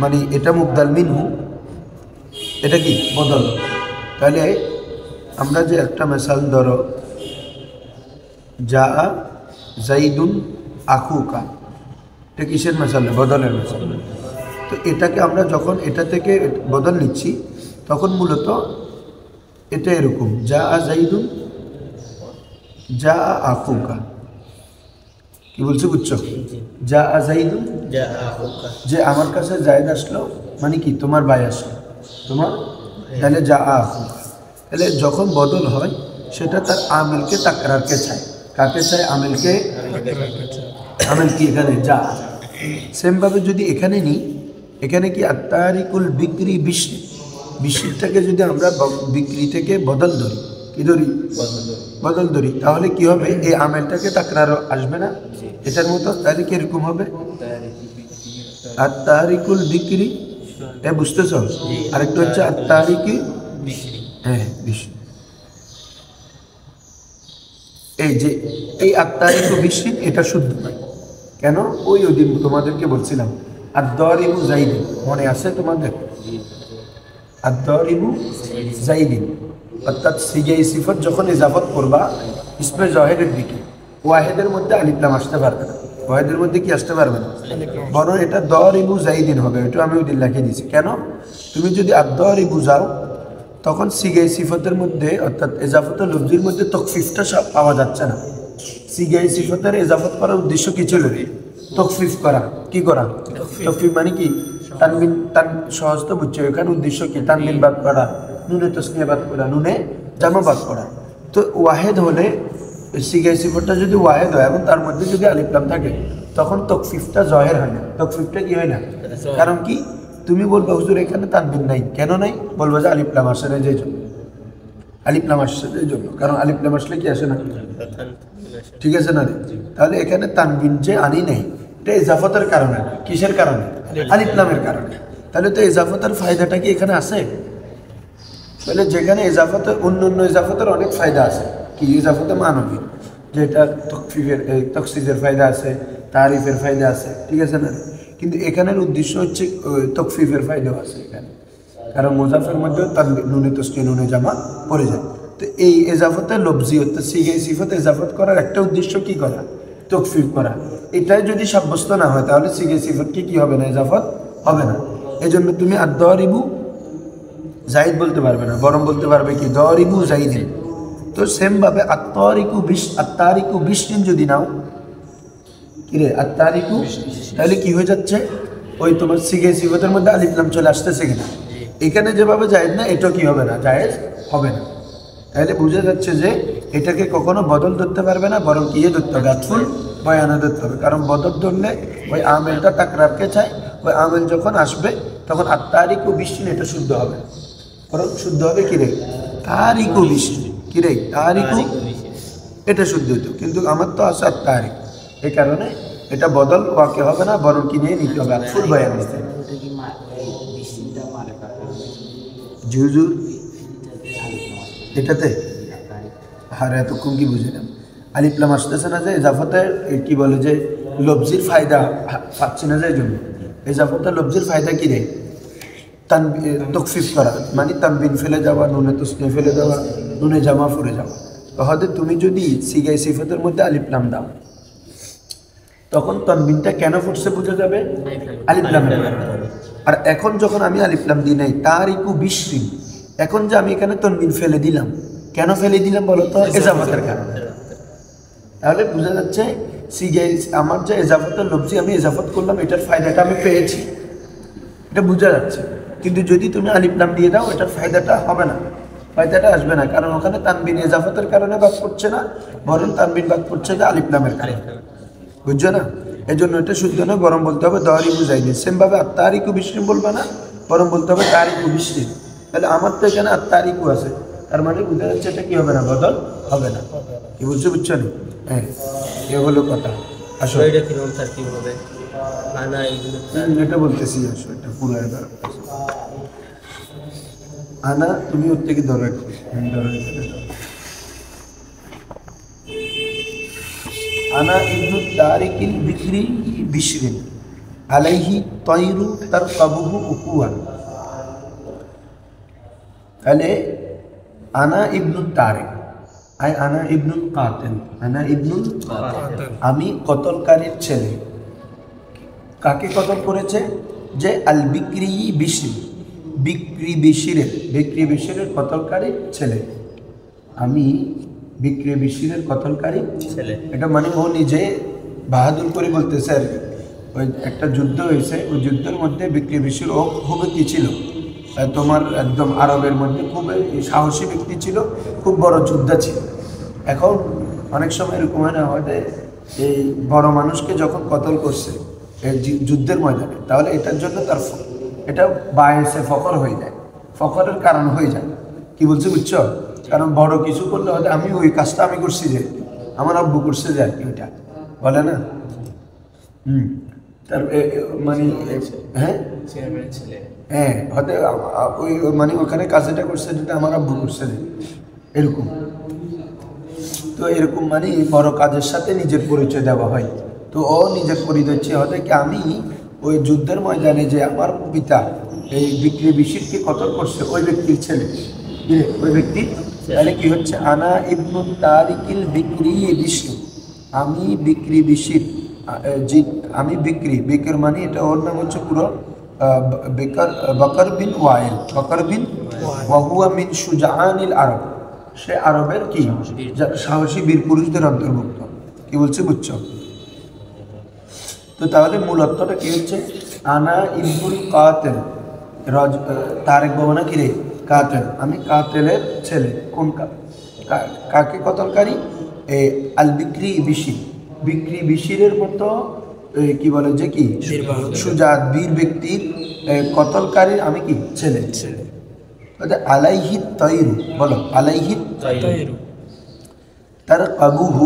মানে এটা মুবদাল মিনহু, এটা কি বদল, তাহলে আমরা যে একটা মেসাল ধরো যা জাইদুন আখুকা, এটা কিসের মেসাল, বদলের মেসাল। তো এটাকে আমরা যখন এটা থেকে বদল নিচ্ছি তখন মূলত এটা এরকম যা জাইদুন যা আখুকা, কি বলছে বুঝছো, যা জাইদুন, যে আমার কাছে জায়দ আসলো, মানে কি তোমার ভাই আসলো, তোমার, তাহলে যা আখুকা, তাহলে যখন বদল হয় সেটা তার আমেলকে তাকরারকে চায়, কাকে চায়, আমেলকে, আমেল কি এখানে যা। সেমভাবে যদি এখানে নিই, এখানে কি আত্মারিকুল বিক্রি বিশি, বিশিরটাকে যদি আমরা বিক্রি থেকে বদল ধরি, কি ধরি, বদল ধরি, তাহলে কি হবে, এই আমেলটাকে তাকরার আসবে না এটার মতো, তাহলে কিরকম হবে, আত্মারিকুল বিক্রি, এটা বুঝতেছ, আরেকটা হচ্ছে আত্মারিকি, হ্যাঁ বিশি, এই যে এই আত্মারিকু বিশি এটা শুদ্ধ নয়, কেন, ওই দিন তোমাদেরকে বলছিলাম আদ-দারিবু জাইদিন, মনে আছে তোমাদের, আদ-দারিবু জাইদিন, অর্থাৎ সিগাই সিফত যখন ইজাফত করবা ইসমে জহেরের দিকে, ওয়াহেদের মধ্যে আলিফ লাম আসতে পারবে না, ওয়াহেদের মধ্যে কি আসতে পারবে না, বরং এটা দারিবু জাইদিন হবে, এটা আমি ওই দিন লিখে দিয়েছি। কেন, তুমি যদি আদ-দারিবু যাও তখন সিগাই সিফতের মধ্যে অর্থাৎ এজাফতের লফজির মধ্যে তকফিফটা পাওয়া যাচ্ছে না। সিগাই সিফতের এজাফত করার উদ্দেশ্য কি ছিল, তকফিফ করা, কি করা, তকফিফ মানে কি, তানবিন, তান সহজ তো বুঝছো, এখানে উদ্দেশ্য কি, তানবিন বাদ করা, নুনে তসনিয়া বাদ করা, নুনে জামা বাদ করা। তো ওয়াহেদ হলে সিগাই সিফতটা যদি ওয়াহেদ হয় এবং তার মধ্যে যদি আলিফ লাম থাকে তখন তকফিফটা জহের হয় না, তকফিফটা কি হয় না, কারণ কি, তুমি বলবে হুজুর এখানে তানবিন নাই, কেন নাই, বলবো যে আলিফ লাম আসে না যে জন্য, আলিফ লাম আসছে এই জন্য, কারণ আলিফ লাম আসলে কি আসে না, ঠিক আছে না রে, তাহলে এখানে তানবিন যে আনি নেই, এটা ইজাফতের কারণে, কিসের কারণে, আলিফ লামের কারণে, তাহলে তো ইজাফতের ফায়দাটা কি এখানে আছে, তাহলে যেখানে ইজাফতের অন্য ইজাফতের অনেক ফায়দা আছে, কি ইজাফতে মানবী, যেটা তকফিফের তকসিজের ফায়দা আছে, তারিফের ফায়দা আছে, ঠিক আছে না, কিন্তু এখানের উদ্দেশ্য হচ্ছে তকফিফের ফায়দাও আছে এখানে, কারণ মুজাফের মধ্যেও তার নুনে তসনিয়া নুনে জামা পড়ে যায়। তো এই এজাফতে লফজি অর্থাৎ সিগাই সিফত এজাফত করার একটা উদ্দেশ্য কি করা, তকফিফ করা, এটাই যদি সাব্যস্ত না হয় তাহলে সিগাই সিফত কি হবে না, এজাফত হবে না। এই জন্য তুমি আর দারিবু জাইদ বলতে পারবে না, বরং বলতে পারবে কি দারিবু জাইদিন। তো সেমভাবে আত্মারিকু বিশিন যদি নাও, কিরে আত্মারিকু, তাহলে কি হয়ে যাচ্ছে, ওই তোমার সিগাই সিফতের মধ্যে আলিফ লাম চলে আসতেছে কিনা, এখানে যেভাবে জায়েজ না এটাও কি হবে না, জায়েজ হবে না। তাহলে বোঝা যাচ্ছে যে এটাকে কখনো বদল ধরতে পারবে না, বরং কি ধরতে হবে, আতফুল বয়ানে ধরতে হবে, কারণ বদল ধরলে ওই আমেলটা তাকরারকে চায়, ওই আমেল যখন আসবে তখন আত্মারিকু বিশিন এটা শুদ্ধ হবে, বরং শুদ্ধ হবে কি রে, তারিকু বিশিন, কি রে তারিকু, এটা শুদ্ধ হতো, কিন্তু আমার তো আছে আত্মারিক, এই কারণে এটা বদল ওয়াকে হবে না, বরং কি নিয়ে নিতে হবে, আতফুল বয়ান নিতে হবে। হুজুর এটাতে আর এতক্ষণ কি বুঝলাম, আলিফ লাম আসতেছে না যে এজাফতের কি বলে যে লফজির ফায়দা পাচ্ছে না যে, এই জন্য এজাফতের লফজির ফায়দা কি রে, তকফিফ করা, মানে তানবিন ফেলে যাওয়া, নুনে তসনিয়া ফেলে যাওয়া, নুনে জামা পড়ে যাওয়া। তাহলে তুমি যদি সিগাই সিফতের মধ্যে আলিফ লাম দাও তখন তানবিনটা কেন ফুটছে বোঝা যাবে, আলিফ লামের কারণে। আর এখন যখন আমি আলিফ লাম দিই নাই তারিকু বিশরিন, এখন যে আমি এখানে তানবিন ফেলে দিলাম, কেন ফেলে দিলাম বলো তো? এজাফতের কারণে। তাহলে বোঝা যাচ্ছে আমার যে এজাফতের লব্জি আমি এজাফত করলাম, এটার ফায়দাটা আমি পেয়েছি, এটা বোঝা যাচ্ছে। কিন্তু যদি তুমি আলিফ লাম দিয়ে দাও, এটার ফায়দাটা হবে না, ফায়দাটা আসবে না, কারণ ওখানে তানবিন এজাফতের কারণে বাদ পড়ছে না, বরং তানবিন বাদ পড়ছে যে আলিফ লামের কারণে। বুঝছো না? এই জন্য এটা শুদ্ধ নয়, বরং বলতে হবে দহরি বুঝাই দিই। সেমভাবে আত্মারিকু বিশরিন বলবে না, বরং বলতে হবে তারিকু বিশরিন। তাহলে আমার তো এখানে আত্মারিকু আছে, তার মানে বুঝা যাচ্ছে এটা কি হবে না, বদল হবে না। কি বুঝছো? বুঝছো না? হ্যাঁ, এ হলো কথা। আসলে এটা কিরকম তার কি হবে? আনা ইবনু এটা বলতেছি, আসলে এটা পুরো এবার আনা, তুমি ওর থেকে ধরো একটু। আনা ইবনু তারিকিল বিক্রি বিশরিন আলাইহি তয়রু তারকাবুহু উকুয়ান। তাহলে আনা ইবনু তারিক, আনা ইবনুল কাতিল, আনা ইবনুল আমি কতলকারীর ছেলে। কাকে কতল করেছে? যে আল বিক্রি বিশির, বিক্রি বিশিরের কতলকারীর ছেলে। আমি বিক্রি বিশিরের কতলকারী ছেলে। এটা মানে ও নিজে বাহাদুর করে বলতেছে আর কি। ওই একটা যুদ্ধ হয়েছে, ওই যুদ্ধের মধ্যে বিক্রি বিশির ও খুব কি ছিল, তোমার একদম আরবের মধ্যে খুব সাহসী ব্যক্তি ছিল, খুব বড় যোদ্ধা ছিল। এখন অনেক সময় এরকম হয় না, হয়তো এই বড় মানুষকে যখন কতল করছে এই যুদ্ধের ময়দানে, তাহলে এটার জন্য তার এটা বায়েসে ফখর হয়ে যায়, ফখরের কারণ হয়ে যায়। কি বলছে বুঝছো? কারণ বড় কিছু করলে হয়তো আমি ওই কাজটা আমি করছি, যে আমার আব্বু করছে যে আর কি, ওইটা বলে না। তার মানে হ্যাঁ ছেলে। হ্যাঁ, হয়তো ওই মানে ওখানে কাজটা করছে যেটা আমার আব্বু করছে, এরকম। তো এরকম মানে বড় কাজের সাথে নিজের পরিচয় দেওয়া হয়। তো ও নিজের পরিচয় হতে কি আমি ওই যুদ্ধের ময়দানে যে আমার পিতা এই বিক্রি বিশিরকে কতল করছে, ওই ব্যক্তির ছেলে, ওই ব্যক্তি। তাহলে কি হচ্ছে? আনা ইবনু তারিকিল বিক্রি বিশির, আমি বিক্রি বিশির, আমি বিক্র মানে এটা ওর নাম হচ্ছে পুরো বকর বিন ওয়াইল, বকর বিন ওয়াহুয়া মিন সুজাআনিল আরব, সে আরবের কি সাহসী বীর পুরুষদের অন্তর্ভুক্ত। কি বলছে বুঝছো? তো তাহলে মূল অর্থটা কি হচ্ছে? আনা ইবনুল কাতিল, তারেক বাবা কি রে? কাতিল, আমি কাতিলের ছেলে। কোন কাকে কতলকারী? আল বিক্রি বিশির, বিক্রি বিশিরের মতো কি বলে যে কি সুজাত বীর ব্যক্তির কতলকারীর আমি কি ছেলে। আলাইহি তয়রু, বলো আলাইহি তাইরু তার কাবুহু,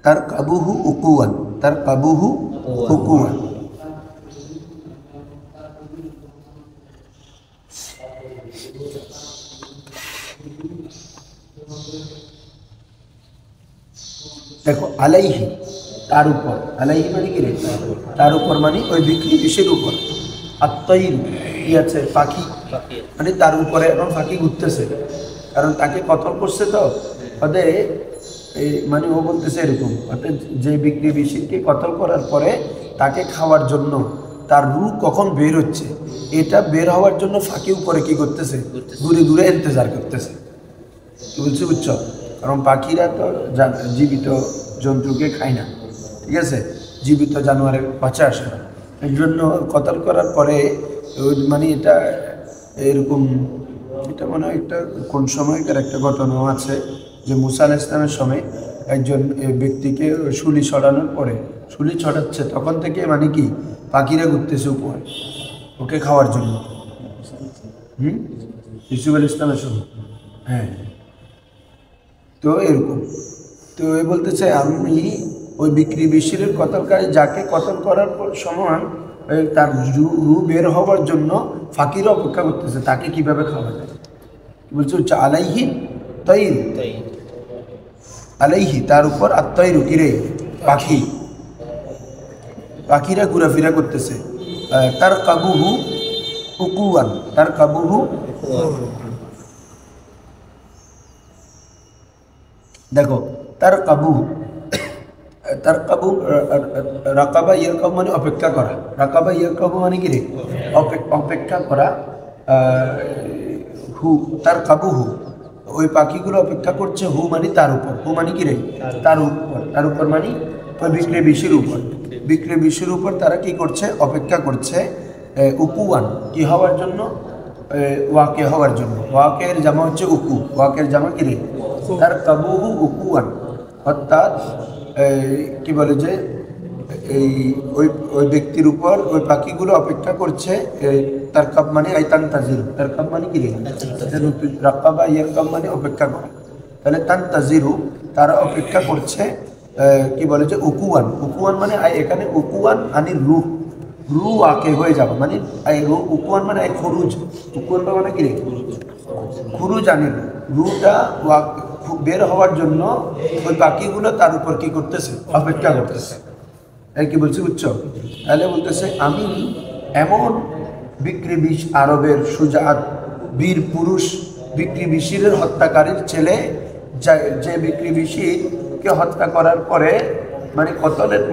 তার কাবুহু উকুয়ান, তার কাবুহু উকুয়ান। দেখো আলাইহি তার উপর, আলাইহি মানে কি রে? তার উপর মানে ওই বিক্রি বিষের উপর। আর তৈর কি আছে? পাখি, মানে তার উপরে এখন পাখি ঘুরতেছে, কারণ তাকে কতল করছে। তো ওদের মানে ও বলতেছে এরকম, অর্থাৎ যে বিক্রি বিষয়কে কতল করার পরে তাকে খাওয়ার জন্য তার রু কখন বের হচ্ছে, এটা বের হওয়ার জন্য ফাঁকি উপরে কি করতেছে? ঘুরে ঘুরে ইন্তজার করতেছে। কি বলছি বুঝছো? কারণ পাখিরা তো জীবিত জন্তুকে খায় না, ঠিক আছে, জীবিত জানোয়ারের বাঁচা আসে না। এই জন্য কতল করার পরে মানে এটা এরকম, এটা মনে হয় একটা কোন সময়কার একটা ঘটনাও আছে, যে মুসা আলাইহিস সালামের সময় একজন ব্যক্তিকে শুলি ছড়ানোর পরে, শুলি ছড়াচ্ছে তখন থেকে মানে কি পাখিরা ঘুরতেছে উপরে ওকে খাওয়ার জন্য। ইউসুফ আলাইহিস সালামের সময়, হ্যাঁ। তো এরকম, তো এ বলতেছে আমি ওই বিক্রি বিশিরের কতলকারী যাকে কতল করার সময় তার রু বের হওয়ার জন্য ফাঁকিরা অপেক্ষা করতেছে, তাকে কিভাবে খাওয়া যায়। বলছে হচ্ছে আলাইহি তৈর, আলাইহি তার উপর আত্মই রুকিরে পাখি, পাখিরা ঘোরাফেরা করতেছে। তার কাবুহু উকুয়ান, তার কাবুহু, দেখো তার কাবু, তার কাবু রাকাবা ইয়ারকাবু মানে অপেক্ষা করা, রাকাবা ইয়ারকাবু মানে কি রে? অপেক্ষা করা। হু তার কাবু হু, ওই পাখিগুলো অপেক্ষা করছে হু মানে তার উপর, হু মানে কি রে তার উপর মানে ওই বিক্রে বিশির উপর, বিক্রে বিশির উপর তারা কি করছে অপেক্ষা করছে উকুয়ান কি হওয়ার জন্য, ওয়াকে হওয়ার জন্য। ওয়াকের জামা হচ্ছে উকু, ওয়াকের জামা কি রে তার কাবুহু উকুয়ান, অর্থাৎ কি বলে যে এই ওই ওই ব্যক্তির উপর ওই পাখিগুলো অপেক্ষা করছে, তার কাপ মানে আইতান তাজিরু, তার কাপ মানে কি রে রাকাবা ইয়ার কাপ মানে অপেক্ষা করা, তাহলে তান তাজিরু তারা অপেক্ষা করছে কি বলে যে উকুয়ান, উকুয়ান মানে এখানে উকুয়ান আনি রুহ, রু আকে হয়ে যাবে মানে উকুয়ান মানে খরুজ, উকুয়ান মানে কি রে খুরুজ আনিল, রুটা বের হওয়ার জন্য ওই পাখিগুলো তার উপর কি করতেছে অপেক্ষা করতেছে। কি বলছি বুঝছো? তাহলে বলতেছে আমি এমন বিক্রি বিশ আরবের সুজাত বীর পুরুষ বিক্রি বিশিরের হত্যাকারীর ছেলে, যে বিক্রি বিশিরকে হত্যা করার পরে মানে কতলের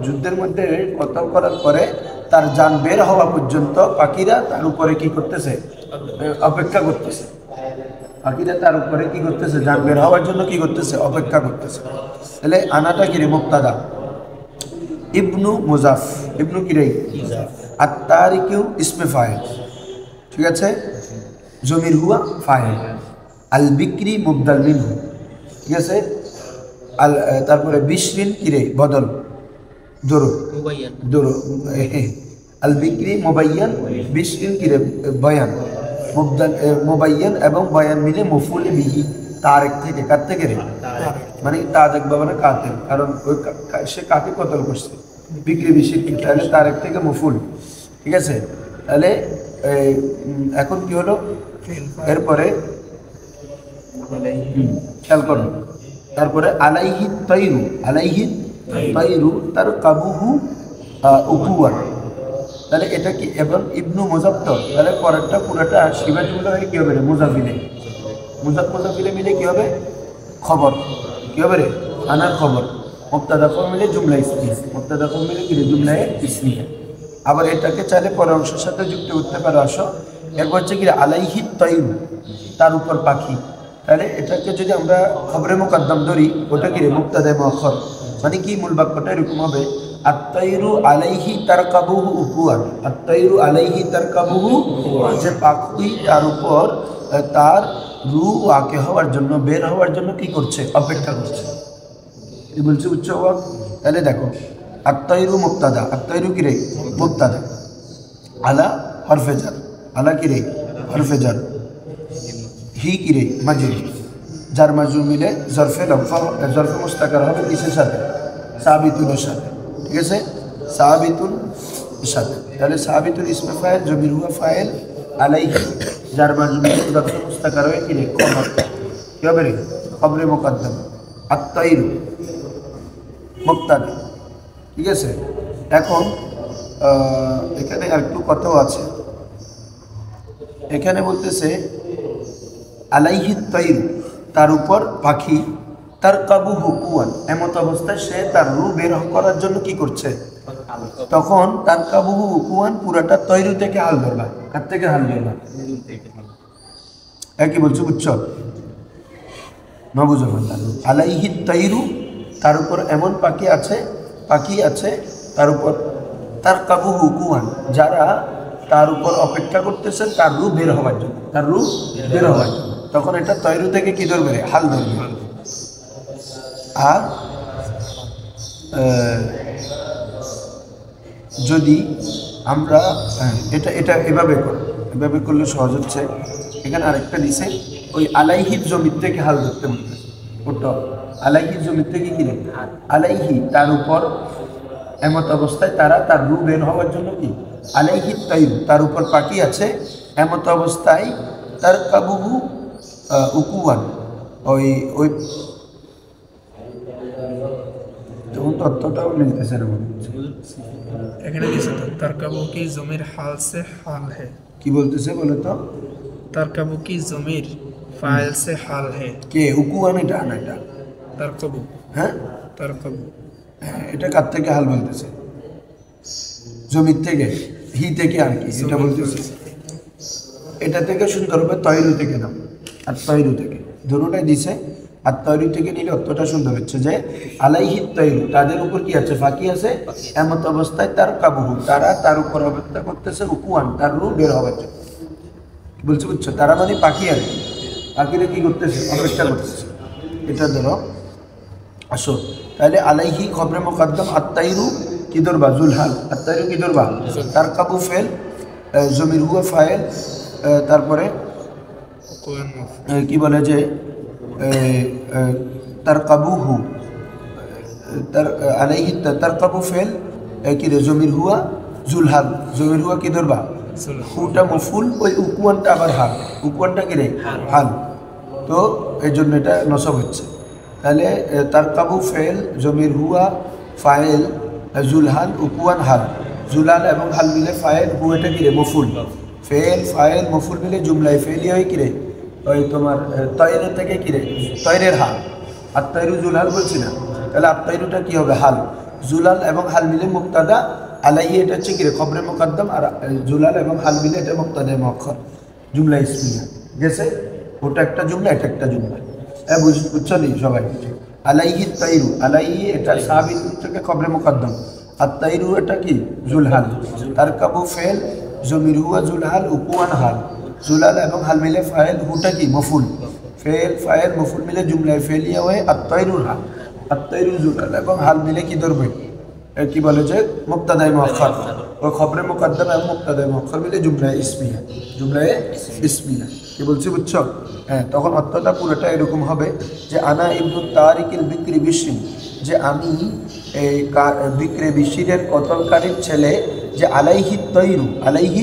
যুদ্ধের মধ্যে কতল করার পরে তার জান বের হওয়া পর্যন্ত পাখিরা তার উপরে কি করতেছে অপেক্ষা করতেছে, পাখিরা তার উপরে কি করতেছে জান বের হওয়ার জন্য কি করতেছে অপেক্ষা করতেছে। তাহলে আনাটা কি রে মুক্তাদা, ইবনু মুজাফ, ইবনু কি রে আত-তারিকু ইসমে ফাইল, ঠিক আছে, জমির হুয়া ফাইল, আল বিক্রি মুবদাল মিনহু, ঠিক আছে, আল তারপরে বিশরিন কি রে বদল জরুর জরুর, আল বিক্রি মুবাইয়ান, বিশরিন কি রে বয়ান, মুবদাল মুবাইয়ান এবং বয়ান মিলে মফুল বিহি, তারেক থেকে কার থেকে রে মানে তা দেখবা মানে কাতেল, কারণ ওই সে কাকে কতল করছে বিক্রি বিশির, তাহলে তারেক থেকে মফুল, ঠিক আছে। তাহলে এখন কি হলো এরপরে খেয়াল করো, তারপরে আলাইহি তাইরু, আলাইহি তাইরু তার কাবুহু উকুয়ান, তাহলে এটা কি এবং ইবনু মুজাফফর, তাহলে পরেরটা পুরোটা শিবাজুল্লাহ হয়ে কি হবে রে মুজাফিলে, মুজাফিলে মিলে কি হবে খবর, কি হবে রে আনার খবর, মুবতাদা ফর মিলে জুমলা ইসমিয়া, মুবতাদা ফর মিলে কি রে জুমলা ইসমিয়া। আবার এটাকে চাইলে পরের অংশের সাথে যুক্ত করতে পারো, আসো এরপর হচ্ছে কি আলাইহি তাইরু তার উপর পাখি, তাহলে এটাকে যদি আমরা খবরে মুকদ্দম ধরি ওটা কি রে মুবতাদা মুআখখার, মানে কি মূল বাক্যটা এরকম হবে আত-তাইরু আলাইহি তারকাবুহু উকুয়ান, আত-তাইরু আলাইহি তারকাবুহু, যে পাখি তার উপর তার রু ওয়াকে হওয়ার জন্য বের হওয়ার জন্য কি করছে অপেক্ষা করছে, এই বলছে উচ্চ ওয়াক। তাহলে দেখো আত-তাইরু মুবতাদা, আত-তাইরু কি রে মুবতাদা, আলা হরফে জার, আলা কি রে হরফে জার, হি কি রে মাজরুর, জার মাজরুর মিলে জরফে লম্ফা, জরফে মুস্তাকার হবে কিসের সাথে সাবিতুনের সাথে, ঠিক আছে, সাবিতুন সাথে। তাহলে সাবিতুল ইসমে ফাইল জমির হুয়া ফাইল, আলাইহি জার মাজরুর মিলে জরফে মুস্তাকার হবে কি রে খবর, কি হবে রে খবরে মুকদ্দম, আত-তাইরু মুবতাদা, ঠিক আছে। এখন এখানে আরেকটু কথাও আছে, এখানে বলতেছে আলাইহি তাইরু তার উপর পাখি, তার কাবু হুকুয়ান এমত অবস্থায় সে তার রু বের করার জন্য কি করছে, তখন তার কাবু হুকুয়ান পুরাটা তৈরু থেকে হাল ধরবা, কার থেকে হাল ধরবা, একই বলছো বুঝছো না বুঝো, আলাইহি তাইরু তার উপর এমন পাখি আছে তার উপর তার কাবু হুকুয়ান যারা তার উপর অপেক্ষা করতেছে তার রু বের হওয়ার জন্য, তার রু বের হওয়ার জন্য, তখন এটা তৈরু থেকে কি ধরবে রে হাল ধরবে। আর যদি আমরা এটা এভাবে করলে সহজ হচ্ছে, এখানে আরেকটা দিছে ওই আলাইহির জমির থেকে হাল ধরতে বলতে, ওটা আলাইহির জমির থেকে কি রে আলাইহি তার উপর এমত অবস্থায় তারা তার রু বের হওয়ার জন্য কি আলাইহি তাইরু তার উপর পাখি আছে, এমত অবস্থায় তার কাবুহু উকুয়ান, ওই তখন তত্ত্বটাও মিলতেছে না মনে হচ্ছে, এখানে দিছে তো তারকাবু কি জমির হাল সে হাল হে, কি বলতেছে বলো তো, তারকাবু কি জমির ফাইল সে হাল হে, কে উকুয়ান এটা না এটা তারকাবু, হ্যাঁ তারকাবু এটা কার থেকে হাল বলতেছে, জমির থেকে, হি থেকে আর কি এটা বলতেছে, এটা থেকে সুন্দর হবে তৈরু থেকে নাও, আর তৈরু থেকে দুটোটাই দিছে। আর তৈরু থেকে নিলে অতটা সুন্দর হচ্ছে যে আলাইহি তৈরু, তাদের উপর কি আছে? ফাঁকি আছে। এমত অবস্থায় তার কাবুহু, তারা তার উপর অপেক্ষা করতেছে উকুয়ান, তার রূপ বের হবার জন্য। বলছে বুঝছো, তারা মানে পাখি আর কি, পাখিরা কি করতেছে? অপেক্ষা করতেছে। এটা ধরো আসো, তাহলে আলাইহি খবরে মুকদ্দম, আত্তাইরু কি ধরবা? জুলহাল। আত্তাইরু কি ধরবা? তার কাবু ফেল, জমির হুয়া ফাইল, তারপরে উকুয়ান মাফউল। কি বলে যে তার কাবুহু, তার আলাইহি তার কাবু ফেল কি রে? জমির হুয়া জুলহাল, জমির হুয়া কি ধরবা? হুটা মফুল, ওই উকুয়ানটা আবার হাল, উকুয়ানটা কি রে? হাল। তো এই জন্য এটা নসব হচ্ছে। তাহলে তার কাবু ফেল, জমির হুয়া ফাইল, জুলহাল উকুয়ান হাল, জুলাল এবং হাল মিলে ফাইল, হুয়াটা কি রে? মফুল। ফেল ফাইল মফুল মিলে জুমলায় ফেলি হয় কি রে? ওই তোমার তৈরের থেকে কি রে? তৈরের হাল। আর তৈরু জুলহাল বলছি না, তাহলে আত্মাইরুটা কি হবে? হাল। জুলাল এবং হাল মিলে মুক্তাদা, আলাইহি এটা হচ্ছে কি রে? খবরে মুকদ্দম, আর জুলাল এবং হাল মিলে এটা মুক্তাদা মুআক্খার, জুমলা ইসমিয়া গেছে। ওটা একটা জুমলা, এটা একটা জুমলা। বুঝছো নি সবাই? আলাইহি তাইরু, আলাইহি এটা সাবিত থেকে খবরে মুকদ্দম, আর তাইরু এটা কি? জুলহাল। তার কাবু ফেল, জমির হুয়া জুলহাল উকুয়ান হাল, জুলাল এবং হাল মিলে ফাইল, হুটা কি? মফুল। ফেল ফাইল মফুল মিলে জুমলায় ফেলিয়া হয়ে আত্তাইরুল হাল, আত্তাইরু জুলাল এবং হাল মিলে কি ধরবে? কি বলে যে মুক্তাদায়ে মুআক্খার, ওই খবরে মুকদ্দম এবং মুক্তাদায়ে মুআক্খার মিলে জুমলায়ে ইসমিয়া, জুমলায়ে ইসমিয়া। কি বলছি বুঝছো? হ্যাঁ, তখন অর্থটা পুরোটা এরকম হবে যে আনা ইবনু তারিকিল বিক্রি বিশরিন, যে আমি এই বিক্রে বিশিরের কতলকারীর ছেলে, যে আলাইহি তৈরু, আলাইহি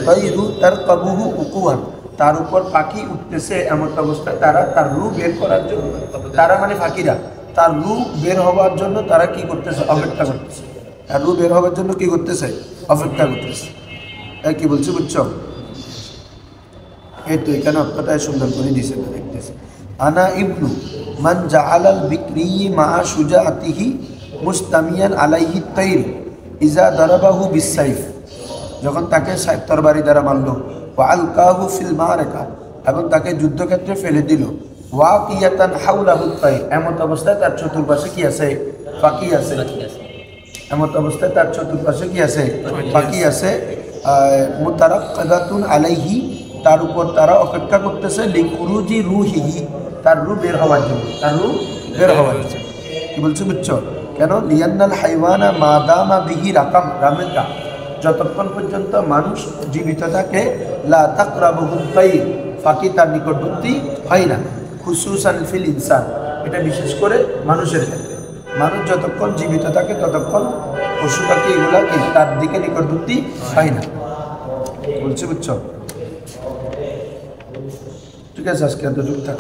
তৈরু তার কাবুহু উকুয়ান, তার উপর পাখি উঠতেছে এমন অবস্থায় তারা তার রু বের করার জন্য, তারা মানে পাখিরা তার রু বের হওয়ার জন্য তারা কি করতেছে? অপেক্ষা করতেছে। আর রু বের হওয়ার জন্য কি করতেছে? অপেক্ষা করতেছে। কি বলছি বুঝছো? এই তো এখানে অর্থটাই সুন্দর করে দিছে, দেখতেছে। আনা ইবনু মান জাআলাল বিক্রি মা সুজাআতিহি মুস্তামিয়ান আলাইহি তাইর ইজা দারাবাহু বিসাইফ, যখন তাকে তরবারি দ্বারা মারল, ওয়া আলকাহু ফিল মারাকা, এবং তাকে যুদ্ধক্ষেত্রে ফেলে দিল, ওয়াকিয়াতান হাওলাহু তাইর, এমন অবস্থায় তার চতুর্পাশে কি আছে? পাখি আছে। এমন অবস্থায় তার চতুর্পাশে কি আছে? পাখি আছে। মুতারাক্কাদাতুন আলাইহি, তার উপর তারা অপেক্ষা করতেছে, লিখুরুজি রুহিহি, তার রূহ বের হওয়ার জন্য, তার রূহ বের হওয়ার জন্য। কি বলছো বুঝছো? কেন? লিয়ান্নাল হাইওয়ানা মাদামা বিহি রাকাম রামেকা, যতক্ষণ পর্যন্ত মানুষ জীবিত থাকে, লা তাকরাবুহু তাইর, পাখি তার নিকটবর্তী হয় না। খুসুসান ফিল ইনসান, এটা বিশেষ করে মানুষের ক্ষেত্রে। মানুষ যতক্ষণ জীবিত থাকে ততক্ষণ পশু পাখি এগুলা কি তার দিকে নিকটবর্তী হয় না। বলছি বুঝছো? ঠিক আছে, আজকে এতটুকু থাক।